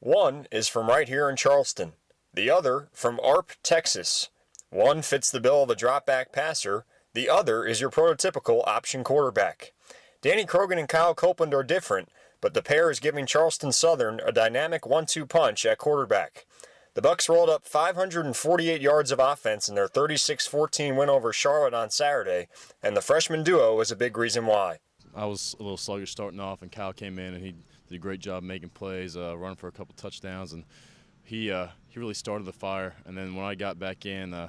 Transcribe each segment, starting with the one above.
One is from right here in Charleston, the other from Arp, Texas. One fits the bill of a drop-back passer, the other is your prototypical option quarterback. Danny Croghan and Kyle Copeland are different, but the pair is giving Charleston Southern a dynamic 1-2 punch at quarterback. The Bucks rolled up 548 yards of offense in their 36-14 win over Charlotte on Saturday, and the freshman duo was a big reason why. I was a little sluggish starting off, and Kyle came in and he did a great job making plays, running for a couple touchdowns, and he really started the fire. And then when I got back in, I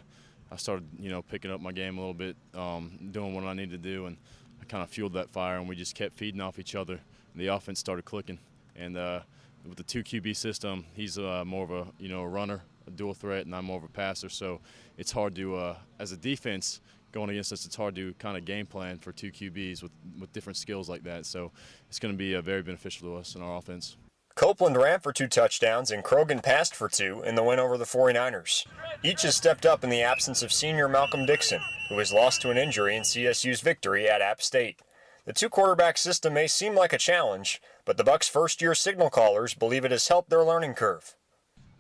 started picking up my game a little bit, doing what I needed to do, and I kind of fueled that fire, and we just kept feeding off each other. And the offense started clicking, and with the 2 QB system, he's more of a runner, a dual threat, and I'm more of a passer. So it's hard to, as a defense going against us, it's hard to kind of game plan for 2 QBs with different skills like that. So it's going to be very beneficial to us in our offense. Copeland ran for 2 touchdowns and Croghan passed for 2 in the win over the 49ers. Each has stepped up in the absence of senior Malcolm Dixon, who was lost to an injury in CSU's victory at App State. The 2-quarterback system may seem like a challenge, but the Bucks' first-year signal callers believe it has helped their learning curve.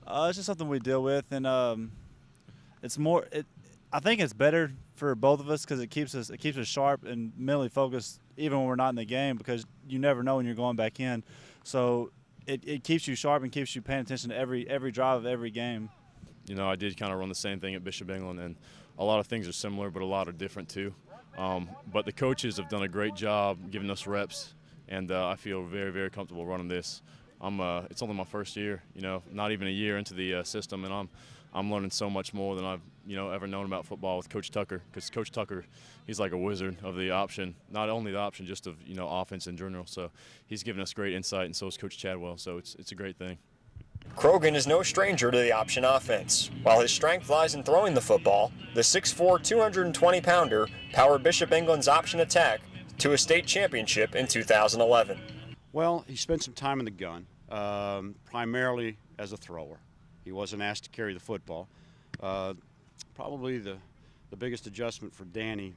It's just something we deal with, and it's more. I think it's better for both of us because it keeps us sharp and mentally focused even when we're not in the game, because you never know when you're going back in. So it keeps you sharp and keeps you paying attention to every drive of every game. I did kind of run the same thing at Bishop England, and a lot of things are similar, but a lot are different too. But the coaches have done a great job giving us reps, and I feel very, very comfortable running this. It's only my first year, not even a year into the system, and I'm learning so much more than I've ever known about football with Coach Tucker, because Coach Tucker, he's like a wizard of the option, not only the option, just of offense in general. So he's given us great insight, and so is Coach Chadwell. So it's a great thing. Croghan is no stranger to the option offense. While his strength lies in throwing the football, the 6'4", 220-pounder powered Bishop England's option attack to a state championship in 2011. Well, he spent some time in the gun, primarily as a thrower. He wasn't asked to carry the football. Probably the biggest adjustment for Danny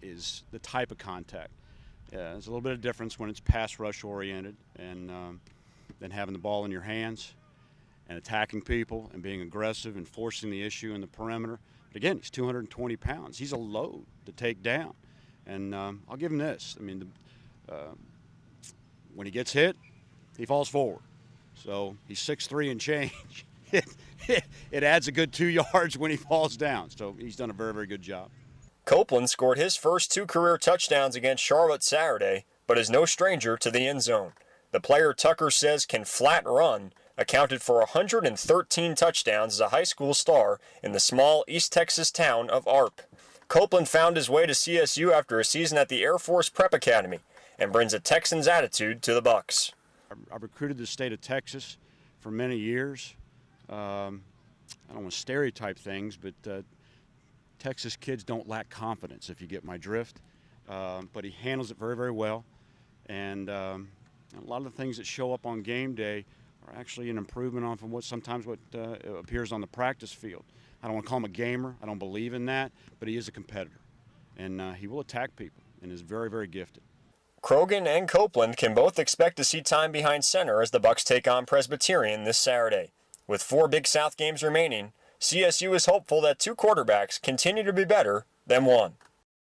is the type of contact. There's a little bit of difference when it's pass rush oriented and then having the ball in your hands and attacking people and being aggressive and forcing the issue in the perimeter. But again, he's 220 pounds. He's a load to take down. And I'll give him this. I mean, when he gets hit, he falls forward. So he's 6'3" and change. It adds a good 2 yards when he falls down. So he's done a very, very good job. Copeland scored his first 2 career touchdowns against Charlotte Saturday, but is no stranger to the end zone. The player Tucker says can flat run accounted for 113 touchdowns as a high school star in the small East Texas town of Arp. Copeland found his way to CSU after a season at the Air Force Prep Academy and brings a Texans attitude to the Bucks. I recruited the state of Texas for many years. I don't want to stereotype things, but Texas kids don't lack confidence, if you get my drift. But he handles it very, very well. And a lot of the things that show up on game day are actually an improvement on from what appears on the practice field. I don't want to call him a gamer. I don't believe in that, but he is a competitor. And he will attack people and is very, very gifted. Croghan and Copeland can both expect to see time behind center as the Bucks take on Presbyterian this Saturday. With 4 Big South games remaining, CSU is hopeful that 2 quarterbacks continue to be better than 1.